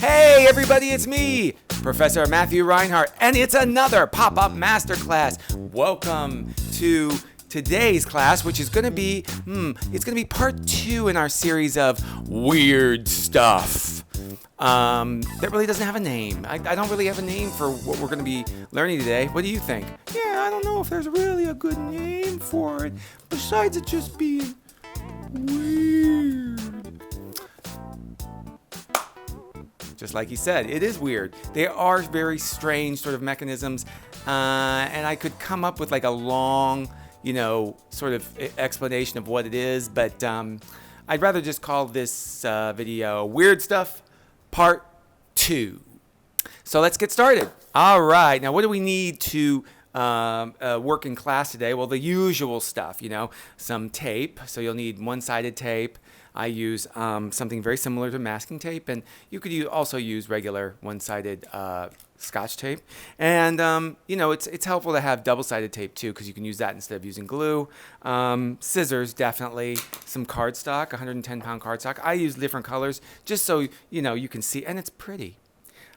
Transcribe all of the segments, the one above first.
Hey everybody, it's me, Professor Matthew Reinhart, and it's another pop-up masterclass. Welcome to today's class, which is going to be, it's going to be part 2 in our series of weird stuff. That really doesn't have a name. I don't really have a name for what we're going to be learning today. What do you think? Yeah, I don't know if there's really a good name for it, besides it just being weird. Just like he said, it is weird. They are very strange sort of mechanisms, and I could come up with like a long, sort of explanation of what it is, but I'd rather just call this video Weird Stuff Part 2. So let's get started. All right, now what do we need to work in class today? Well, the usual stuff, some tape. So you'll need one-sided tape. I use something very similar to masking tape, and you could also use regular one-sided Scotch tape. And it's helpful to have double-sided tape too, because you can use that instead of using glue. Scissors, definitely. Some cardstock, 110-pound cardstock. I use different colors just so you can see, and it's pretty.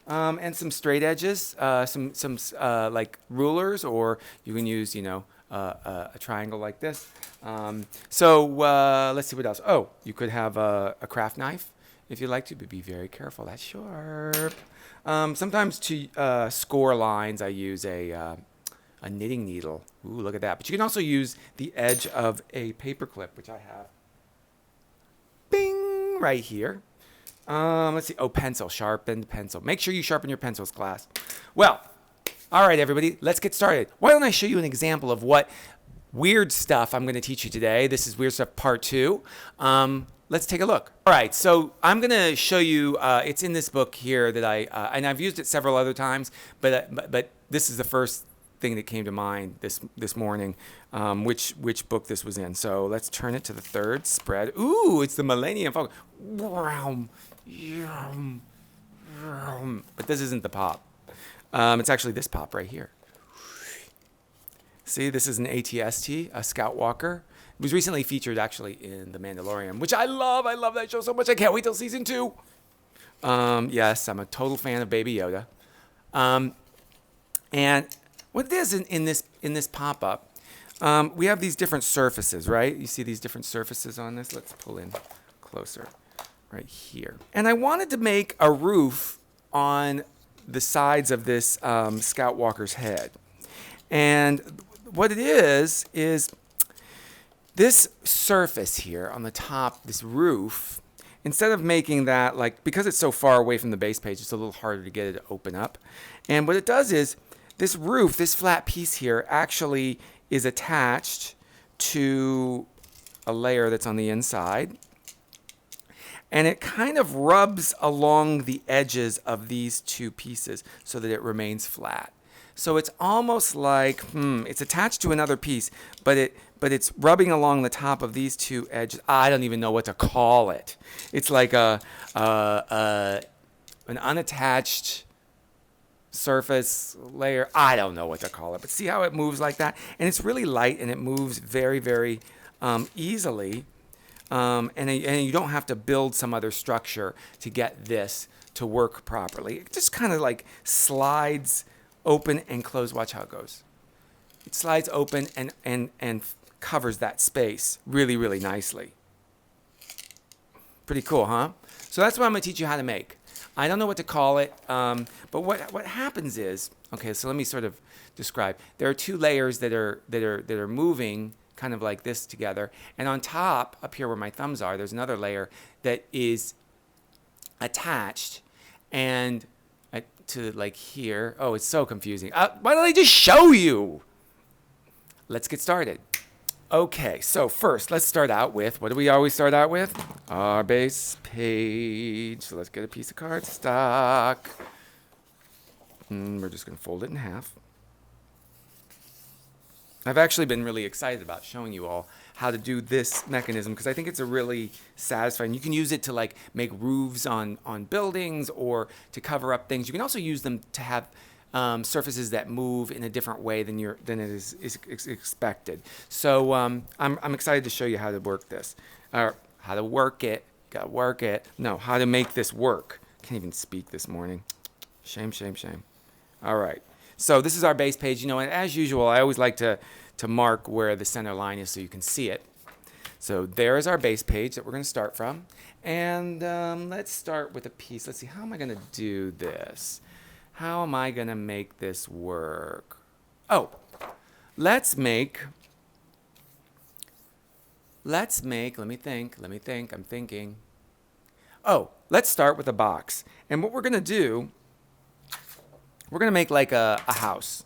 And some straight edges, some like rulers, or you can use a triangle like this. So let's see what else. Oh, you could have a craft knife if you'd like to, but be very careful. That's sharp. Sometimes to score lines, I use a knitting needle. Ooh, look at that. But you can also use the edge of a paper clip, which I have. Bing! Right here. Let's see. Oh, pencil. Sharpened pencil. Make sure you sharpen your pencils, class. Well, all right, everybody. Let's get started. Why don't I show you an example of what weird stuff I'm going to teach you today. This is Weird Stuff Part 2. Let's take a look. All right, so I'm going to show you, it's in this book here that and I've used it several other times, but this is the first thing that came to mind this morning, which book this was in. So let's turn it to the third spread. Ooh, it's the Millennium Falcon. But this isn't the pop. It's actually this pop right here. See, this is an ATST, a Scout Walker. It was recently featured actually in The Mandalorian, which I love. I love that show so much. I can't wait till season 2. Yes, I'm a total fan of Baby Yoda. And what it is in this pop-up, we have these different surfaces, right? You see these different surfaces on this? Let's pull in closer right here. And I wanted to make a roof on the sides of this Scout Walker's head. And what it is this surface here on the top, this roof, instead of making that because it's so far away from the base page, it's a little harder to get it to open up. And what it does is this roof, this flat piece here, actually is attached to a layer that's on the inside. And it kind of rubs along the edges of these two pieces so that it remains flat. So it's almost like, it's attached to another piece, but it's rubbing along the top of these two edges. I don't even know what to call it. It's like an unattached surface layer. I don't know what to call it, but see how it moves like that? And it's really light, and it moves very, very easily. And you don't have to build some other structure to get this to work properly. It just kind of like slides open and close. Watch how it goes. It slides open and covers that space really, really nicely. Pretty cool, huh? So that's what I'm going to teach you how to make. I don't know what to call it, but what happens is, okay, so let me sort of describe. There are two layers that are moving kind of like this together, and on top, up here where my thumbs are, there's another layer that is attached and to like here. Oh, it's so confusing. Why don't I just show you? Let's get started. Okay, so first, let's start out with, what do we always start out with? Our base page. So let's get a piece of cardstock. We're just going to fold it in half. I've actually been really excited about showing you all how to do this mechanism because I think it's a really satisfying. You can use it to like make roofs on buildings or to cover up things. You can also use them to have surfaces that move in a different way than it is expected. So I'm excited to show you how to work this, or how to work it. Gotta work it. No, how to make this work. Can't even speak this morning. Shame, shame, shame. All right. So this is our base page. You know, and as usual, I always like to mark where the center line is so you can see it. So there is our base page that we're going to start from. And let's start with a piece. Let's see, how am I going to do this? How am I going to make this work? Oh, let's make, let me think, I'm thinking. Oh, let's start with a box. And what we're going to do, we're going to make like a house.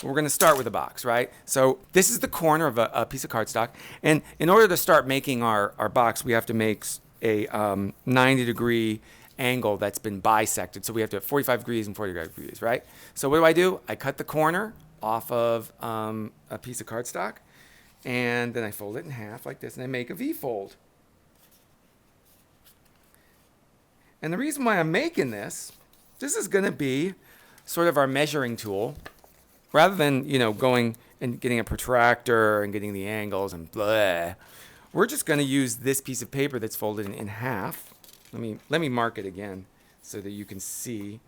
We're going to start with a box, right? So this is the corner of a piece of cardstock. And in order to start making our box, we have to make a 90-degree angle that's been bisected. So we have to have 45 degrees and 45 degrees, right? So what do? I cut the corner off of a piece of cardstock, and then I fold it in half like this, and I make a V-fold. And the reason why I'm making this is going to be sort of our measuring tool. Rather than, you know, going and getting a protractor and getting the angles and blah, we're just going to use this piece of paper that's folded in half. Let me mark it again so that you can see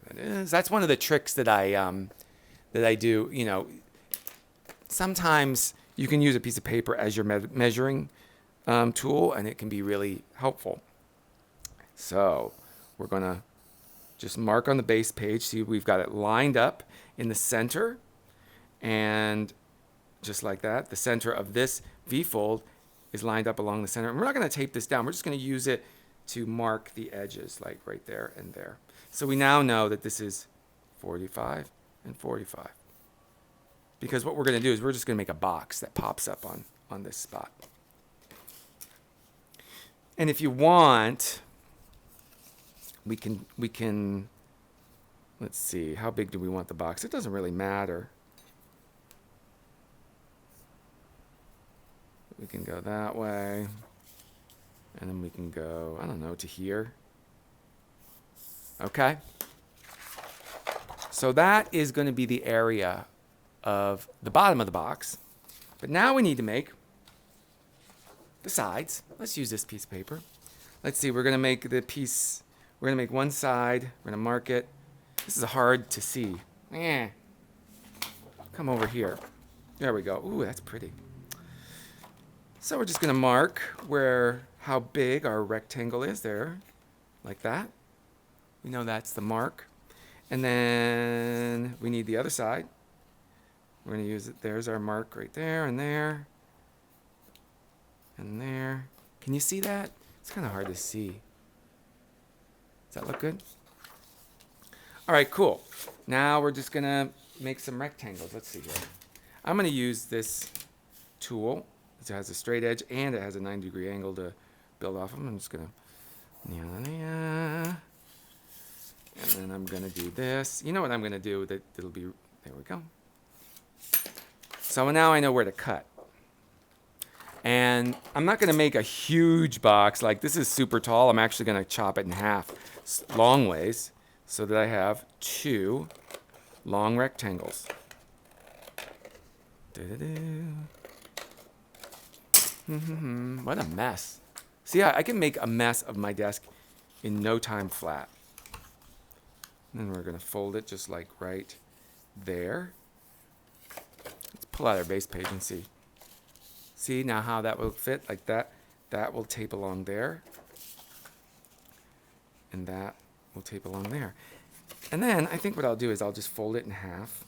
what it is. That's one of the tricks that I do. You know, sometimes you can use a piece of paper as your measuring tool, and it can be really helpful. So we're going to just mark on the base page. See, we've got it lined up in the center, and just like that, the center of this V-fold is lined up along the center. And we're not going to tape this down. We're just going to use it to mark the edges, like right there and there. So we now know that this is 45 and 45. Because what we're going to do is we're just going to make a box that pops up on this spot. And if you want, we can let's see, how big do we want the box? It doesn't really matter. We can go that way, and then we can go, I don't know, to here. Okay. So that is going to be the area of the bottom of the box. But now we need to make the sides. Let's use this piece of paper. Let's see, we're going to make the piece, we're going to make one side, we're going to mark it. This is hard to see. Come over here. There we go. Ooh, that's pretty. So we're just going to mark how big our rectangle is there, like that. We know that's the mark. And then we need the other side. We're going to use it. There's our mark right there and there. And there. Can you see that? It's kind of hard to see. Does that look good? All right, cool. Now we're just going to make some rectangles. Let's see here. I'm going to use this tool. It has a straight edge and it has a 90-degree angle to build off of. I'm just going to, and then I'm going to do this. You know what I'm going to do? It'll be, there we go. So now I know where to cut. And I'm not going to make a huge box. Like, this is super tall. I'm actually going to chop it in half long ways, so that I have two long rectangles. What a mess. See, I can make a mess of my desk in no time flat. And then we're going to fold it just like right there. Let's pull out our base page and see. See now how that will fit like that. That will tape along there. And that will tape along there. And then I think what I'll do is I'll just fold it in half,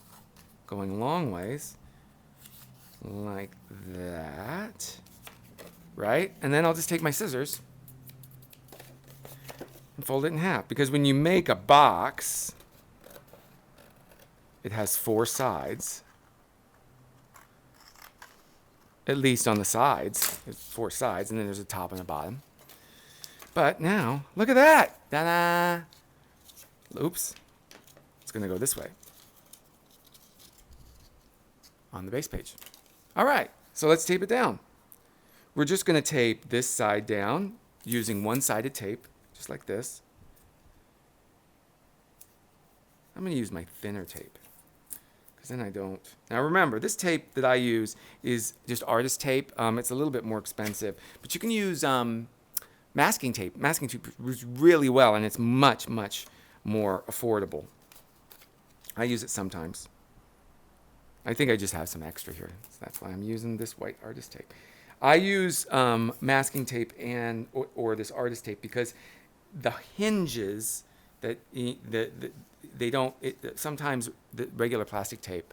going long ways, like that, right? And then I'll just take my scissors and fold it in half. Because when you make a box, it has 4 sides. At least on the sides. There's 4 sides, and then there's a top and a bottom. But now, look at that! Ta-da! Oops. It's going to go this way. On the base page. All right, so let's tape it down. We're just going to tape this side down using one-sided tape, just like this. I'm going to use my thinner tape, because then I don't. Now remember, this tape that I use is just artist tape. It's a little bit more expensive, but you can use masking tape. Masking tape works really well, and it's much, much more affordable. I use it sometimes. I think I just have some extra here. So that's why I'm using this white artist tape. I use masking tape or this artist tape because the hinges that they don't. Sometimes the regular plastic tape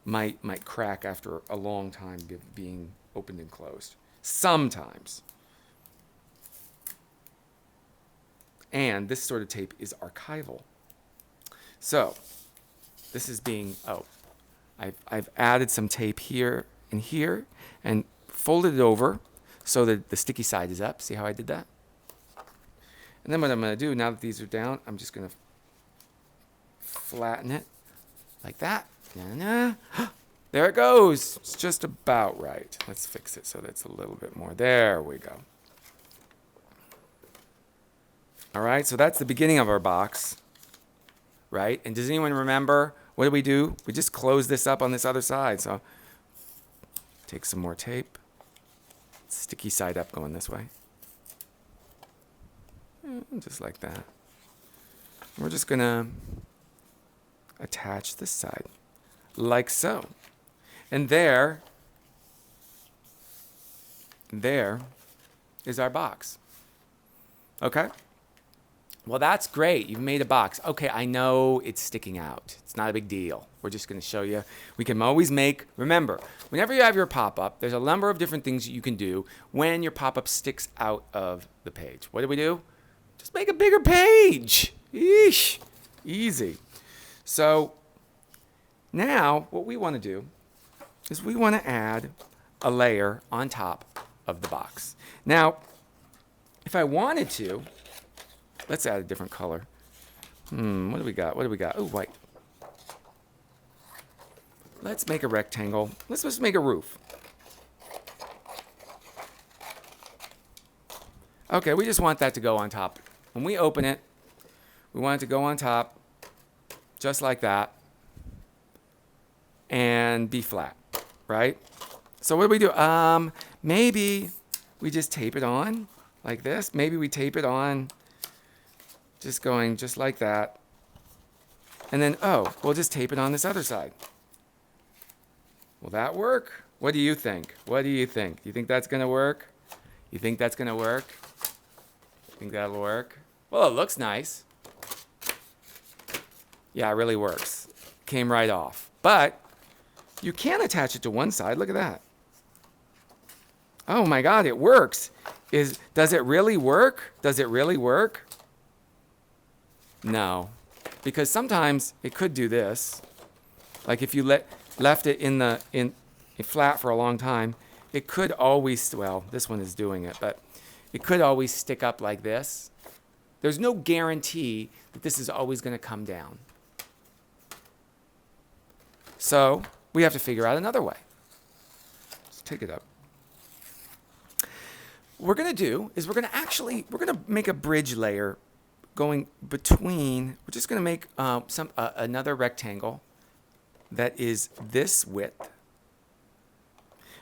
might crack after a long time being opened and closed. Sometimes. And this sort of tape is archival. So this is being I've added some tape here and here and folded it over so that the sticky side is up. See how I did that? And then what I'm going to do, now that these are down, I'm just going to flatten it like that. There it goes. It's just about right. Let's fix it so that's a little bit more. There we go. All right, so that's the beginning of our box, right? And does anyone remember, what do? We just close this up on this other side. So take some more tape. Sticky side up going this way. Just like that. We're just going to attach this side like so. And there is our box. Okay? Well, that's great. You've made a box. Okay, I know it's sticking out. It's not a big deal. We're just going to show you. We can always remember, whenever you have your pop-up, there's a number of different things you can do when your pop-up sticks out of the page. What do? Just make a bigger page. Eesh. Easy. So now what we want to do is we want to add a layer on top of the box. Now, if I wanted to, let's add a different color. What do we got? Oh, white. Let's make a rectangle. Let's just make a roof. Okay, we just want that to go on top. When we open it, we want it to go on top, just like that, and be flat, right? So what do? Maybe we just tape it on like this. Maybe we tape it on just going just like that. And then, we'll just tape it on this other side. Will that work? What do you think? What do you think? You think that's going to work? You think that's going to work? Think that'll work? Well, it looks nice. Yeah, it really works. Came right off. But you can attach it to one side. Look at that. Oh my God, it works. Does it really work? Does it really work? No. Because sometimes it could do this. Like if you left it in flat for a long time, it could always, well, this one is doing it, but it could always stick up like this. There's no guarantee that this is always going to come down. So we have to figure out another way. Let's take it up. What we're going to do is we're going to make a bridge layer going between, we're just going to make another rectangle that is this width.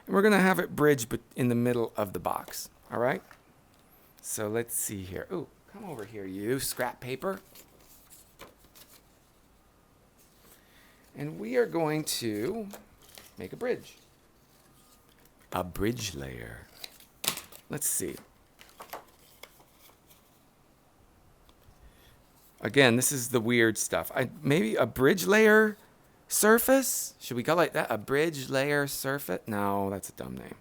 And we're going to have it bridge in the middle of the box. All right? So let's see here. Ooh, come over here, you scrap paper. And we are going to make a bridge. A bridge layer. Let's see. Again, this is the weird stuff. Maybe a bridge layer surface? Should we call it that? A bridge layer surface? No, that's a dumb name.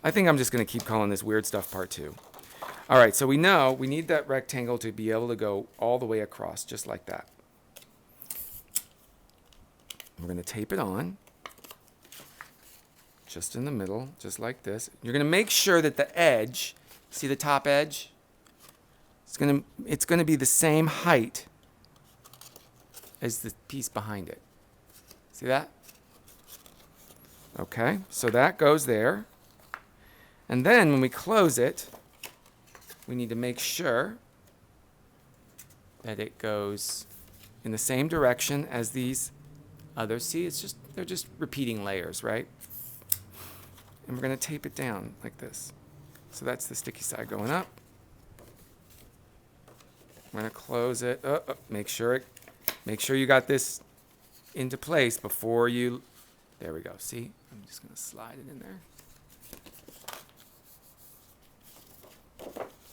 I think I'm just going to keep calling this weird stuff part 2. All right, so we know we need that rectangle to be able to go all the way across, just like that. We're going to tape it on, just in the middle, just like this. You're going to make sure that the edge, see the top edge? It's going to be the same height as the piece behind it. See that? Okay, so that goes there. And then when we close it, we need to make sure that it goes in the same direction as these others. See, they're just repeating layers, right? And we're going to tape it down like this. So that's the sticky side going up. I'm going to close it. Make sure you got this into place before you. There we go. See? I'm just going to slide it in there.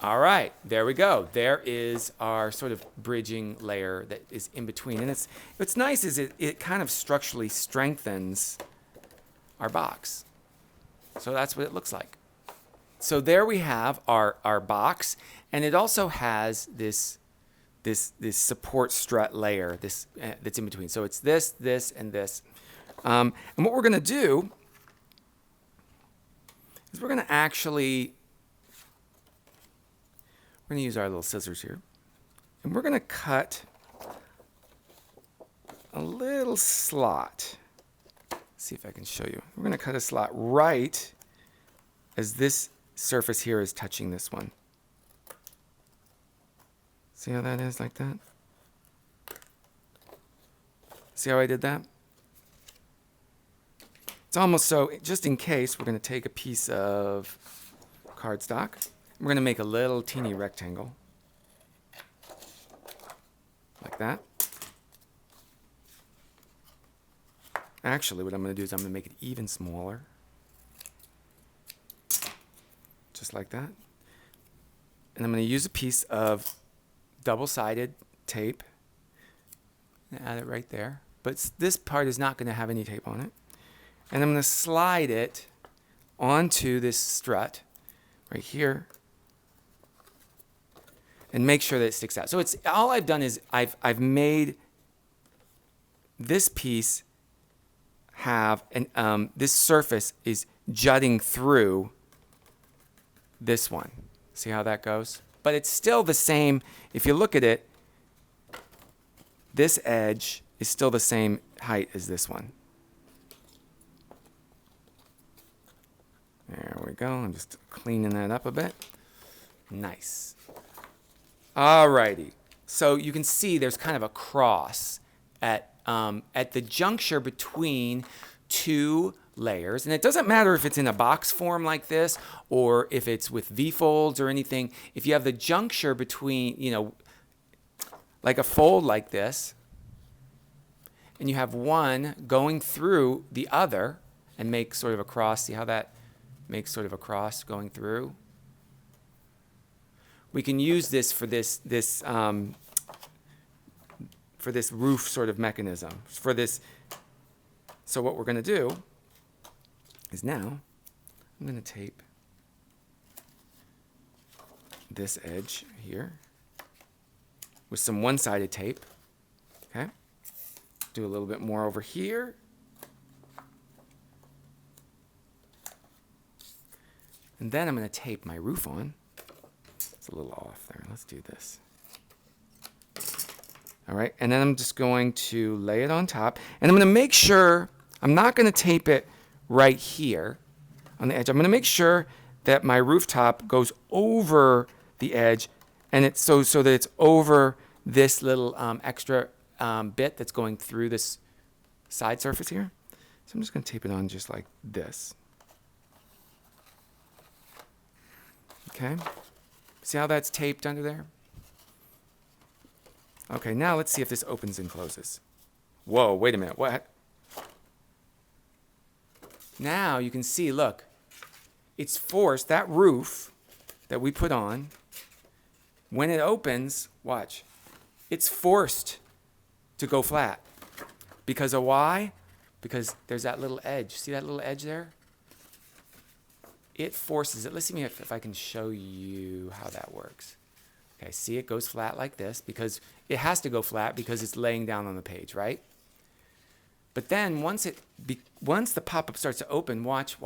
All right, there we go. There is our sort of bridging layer that is in between. And what's nice is it kind of structurally strengthens our box. So that's what it looks like. So there we have our box, and it also has this support strut layer that's in between. So it's this, and this. And what we're going to do is we're going to use our little scissors here, and we're going to cut a little slot. Let's see if I can show you. We're going to cut a slot right as this surface here is touching this one. See how that is, like that? See how I did that? It's almost so, just in case, we're going to take a piece of cardstock. We're going to make a little teeny rectangle, like that. Actually, what I'm going to do is I'm going to make it even smaller, just like that. And I'm going to use a piece of double-sided tape and add it right there. But this part is not going to have any tape on it. And I'm going to slide it onto this strut right here and make sure that it sticks out. So it's all I've done is I've made this piece have this surface is jutting through this one. See how that goes? But it's still the same. If you look at it, this edge is still the same height as this one. There we go. I'm just cleaning that up a bit. Nice. Alrighty. So you can see there's kind of a cross at the juncture between two layers. And it doesn't matter if it's in a box form like this or if it's with V-folds or anything. If you have the juncture between, like a fold like this, and you have one going through the other and make sort of a cross. See how that makes sort of a cross going through? We can use this for this roof sort of mechanism. For this. So what we're going to do is now I'm going to tape this edge here with some one-sided tape. Okay. Do a little bit more over here. And then I'm going to tape my roof on. It's a little off there. Let's do this. All right, and then I'm just going to lay it on top. And I'm going to make sure, I'm not going to tape it right here on the edge. I'm going to make sure that my rooftop goes over the edge, and it's so that it's over this little extra bit that's going through this side surface here. So I'm just going to tape it on just like this. Okay, see how that's taped under there? Okay, now let's see if this opens and closes. Whoa, wait a minute, what? Now you can see, look, it's forced, that roof that we put on, when it opens, watch, it's forced to go flat. Because of why? Because there's that little edge. See that little edge there? It forces it. Let's see if I can show you how that works. Okay, see it goes flat like this because it has to go flat because it's laying down on the page, right? But then once the pop-up starts to open, watch.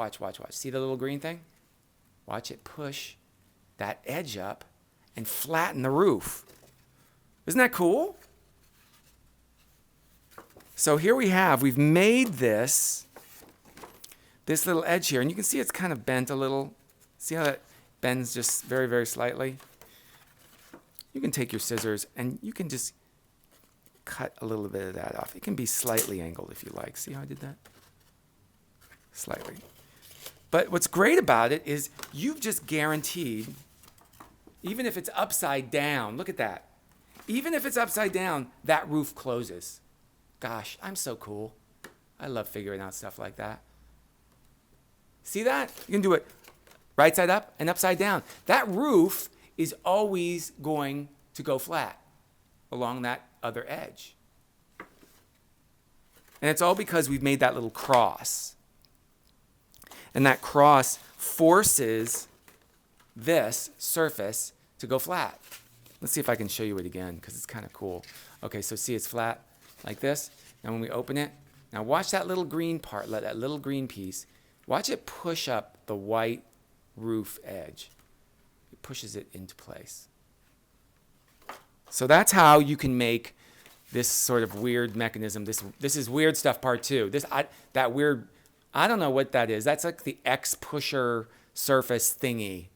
See the little green thing? Watch it push that edge up and flatten the roof. Isn't that cool? So here we've made this little edge here, and you can see it's kind of bent a little. See how that bends just very, very slightly? You can take your scissors and you can just cut a little bit of that off. It can be slightly angled if you like. See how I did that? Slightly. But what's great about it is you've just guaranteed, even if it's upside down, look at that. Even if it's upside down, that roof closes. Gosh, I'm so cool. I love figuring out stuff like that. See that? You can do it right side up and upside down. That roof is always going to go flat along that other edge. And it's all because we've made that little cross. And that cross forces this surface to go flat. Let's see if I can show you it again, because it's kind of cool. Okay, so see, it's flat like this. And when we open it, now watch that little green part, that little green piece. Watch it push up the white roof edge. It pushes it into place. So that's how you can make this sort of weird mechanism. This is weird stuff part 2. That weird, I don't know what that is. That's like the X pusher surface thingy,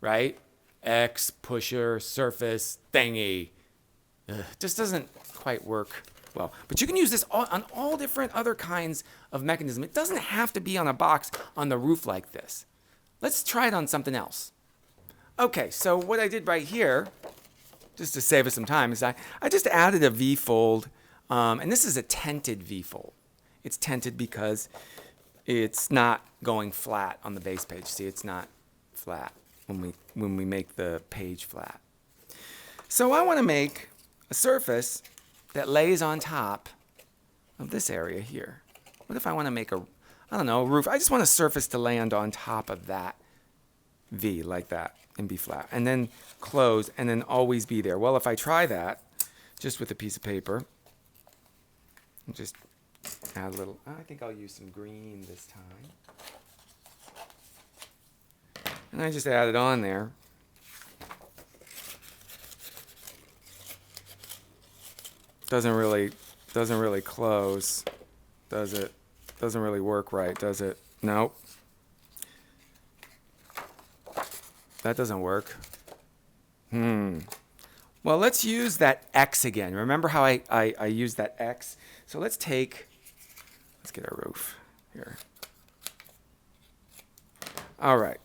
right? X pusher surface thingy. Just doesn't quite work well. But you can use this on all different other kinds of mechanism. It doesn't have to be on a box on the roof like this. Let's try it on something else. Okay, so what I did right here, just to save us some time, is I just added a V-fold, and this is a tented V-fold. It's tented because it's not going flat on the base page. See, it's not flat when we make the page flat. So I want to make a surface that lays on top of this area here. What if I want to make a roof? I just want a surface to land on top of that V like that and be flat. And then close and then always be there. Well, if I try that just with a piece of paper, and just add a little, I think I'll use some green this time. And I just add it on there. Doesn't really close, does it? Doesn't really work right, does it? Nope. That doesn't work. Well, let's use that X again. Remember how I used that X? So let's get our roof here. All right.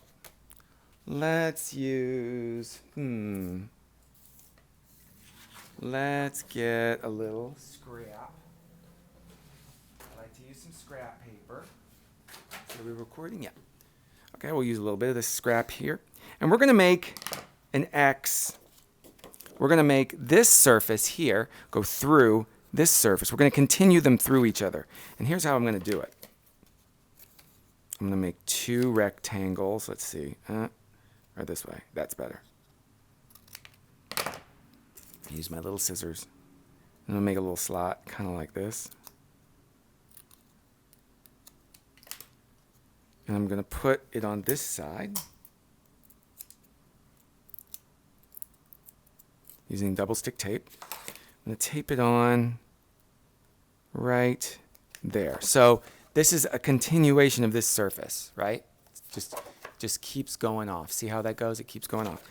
Let's use, let's get a little scrap. I like to use some scrap paper. Are we recording? Yeah. Okay, we'll use a little bit of this scrap here. And we're going to make an X. We're going to make this surface here go through this surface. We're going to continue them through each other. And here's how I'm going to do it. I'm going to make 2 rectangles. Let's see. Or this way. That's better. Use my little scissors. I'm going to make a little slot, kind of like this. And I'm going to put it on this side. Using double stick tape. I'm going to tape it on right there. So this is a continuation of this surface, right? Just keeps going off. See how that goes? It keeps going off.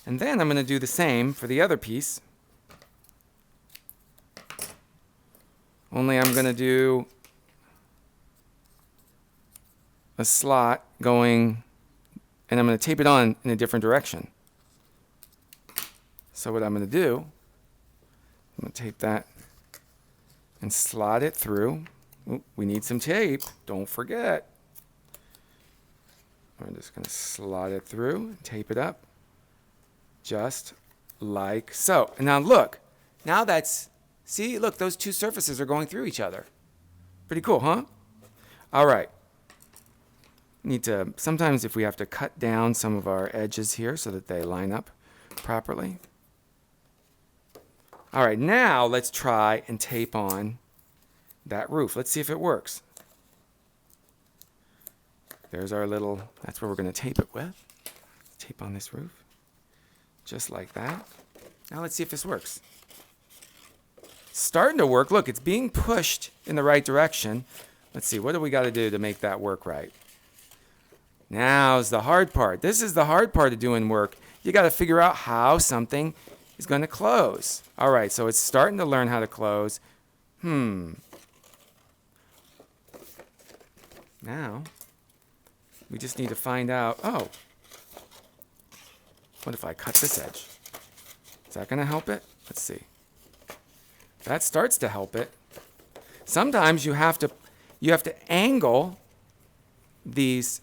And then I'm going to do the same for the other piece. Only I'm going to do a slot going, and I'm going to tape it on in a different direction. So what I'm going to do, I'm going to tape that and slot it through. Ooh, we need some tape. Don't forget. I'm just going to slot it through and tape it up just like so. And now look. Now that's, see, look, those 2 surfaces are going through each other. Pretty cool, huh? All right. Need to, sometimes if we have to cut down some of our edges here so that they line up properly. All right, now let's try and tape on that roof. Let's see if it works. There's our little, that's where we're going to tape it with. Tape on this roof, just like that. Now let's see if this works. It's starting to work. Look, it's being pushed in the right direction. Let's see, what do we got to do to make that work right? Now's the hard part. This is the hard part of doing work. You got to figure out how something is going to close. All right, so it's starting to learn how to close. Now, we just need to find out, oh, what if I cut this edge? Is that going to help it? Let's see. That starts to help it. Sometimes you have to angle these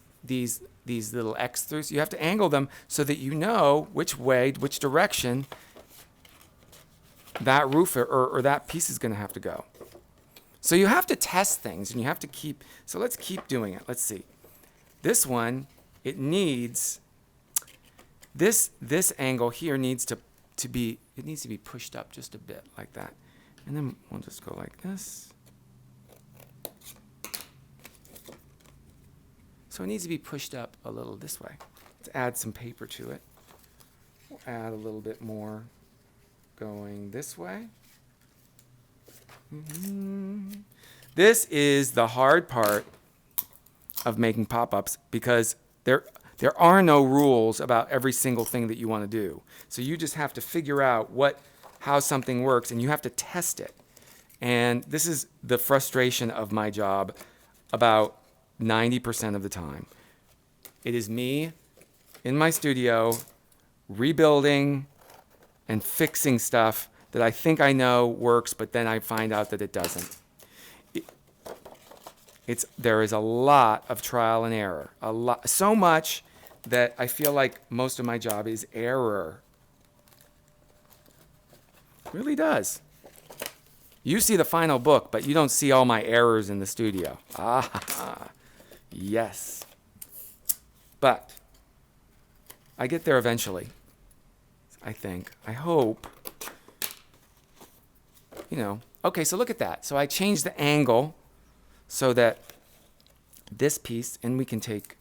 little X throughs. You have to angle them so that you know which way, which direction that roof or that piece is going to have to go. So you have to test things, and you have to keep. So let's keep doing it. Let's see. This one, it needs this angle here needs to be pushed up just a bit like that, and then we'll just go like this. So it needs to be pushed up a little this way. Let's add some paper to it. We'll add a little bit more going this way. This is the hard part of making pop-ups, because there are no rules about every single thing that you want to do. So you just have to figure out how something works, and you have to test it. And this is the frustration of my job about 90% of the time. It is me in my studio rebuilding and fixing stuff that I think I know works, but then I find out that it doesn't. There is a lot of trial and error. So much that I feel like most of my job is error. It really does. You see the final book, but you don't see all my errors in the studio. Yes. But I get there eventually, I think. I hope. Okay, so look at that. So I changed the angle so that this piece, and we can take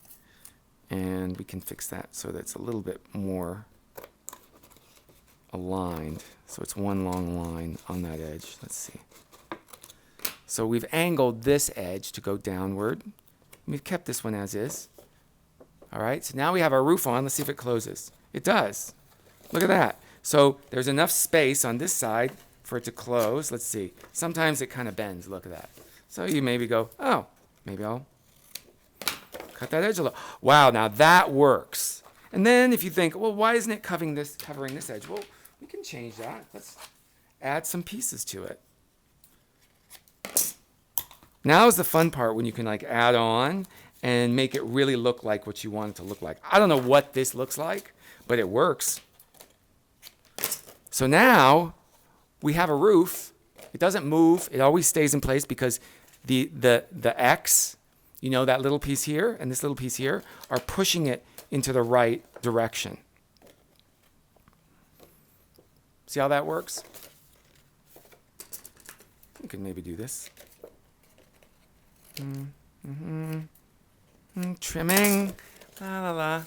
and we can fix that so that it's a little bit more aligned. So it's one long line on that edge. Let's see. So we've angled this edge to go downward. We've kept this one as is. All right, so now we have our roof on. Let's see if it closes. It does. Look at that. So there's enough space on this side for it to close. Let's see. Sometimes it kind of bends. Look at that. So you maybe go, oh, maybe I'll cut that edge a little. Wow, now that works. And then if you think, well, why isn't it covering this edge? Well, we can change that. Let's add some pieces to it. Now is the fun part, when you can add on and make it really look like what you want it to look like. I don't know what this looks like, but it works. So now we have a roof. It doesn't move. It always stays in place because the X, that little piece here and this little piece here, are pushing it into the right direction. See how that works? You can maybe do this. Trimming. La, la, la.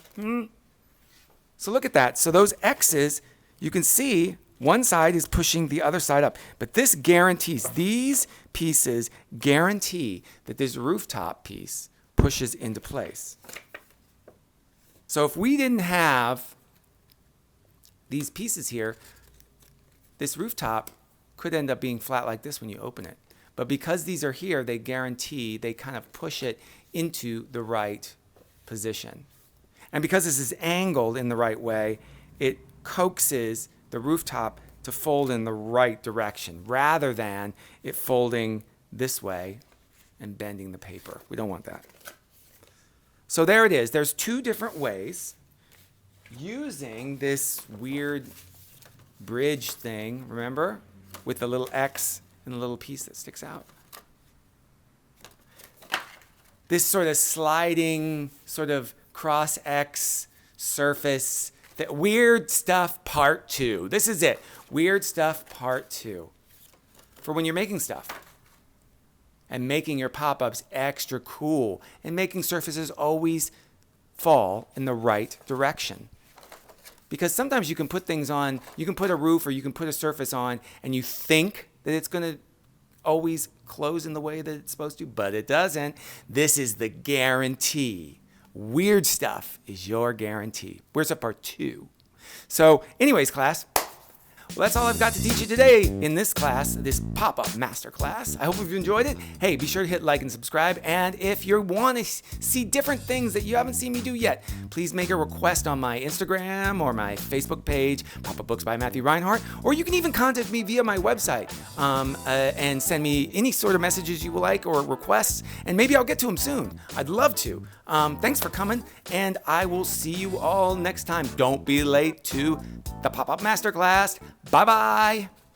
So look at that. So those X's, you can see one side is pushing the other side up. But this guarantees, these pieces guarantee that this rooftop piece pushes into place. So if we didn't have these pieces here, this rooftop could end up being flat like this when you open it. But because these are here, they guarantee, they kind of push it into the right position. And because this is angled in the right way, it coaxes the rooftop to fold in the right direction rather than it folding this way and bending the paper. We don't want that. So there it is. There's two different ways using this weird bridge thing, remember? With the little X and the little piece that sticks out. This sort of sliding, sort of cross-X surface, that weird stuff part 2. This is it. Weird stuff part 2. For when you're making stuff and making your pop-ups extra cool and making surfaces always fall in the right direction. Because sometimes you can put things on, you can put a roof or you can put a surface on and you think that it's going to always close in the way that it's supposed to, but it doesn't. This is the guarantee. Weird stuff is your guarantee. Where's up part 2? So anyways, class, Well, that's all I've got to teach you today in this class, this pop-up masterclass. I hope you've enjoyed it. Hey, be sure to hit like and subscribe. And if you want to see different things that you haven't seen me do yet, please make a request on my Instagram or my Facebook page, Pop-Up Books by Matthew Reinhart. Or you can even contact me via my website and send me any sort of messages you would like or requests, and maybe I'll get to them soon. I'd love to. Thanks for coming, and I will see you all next time. Don't be late to the Pop-Up Masterclass. Bye-bye.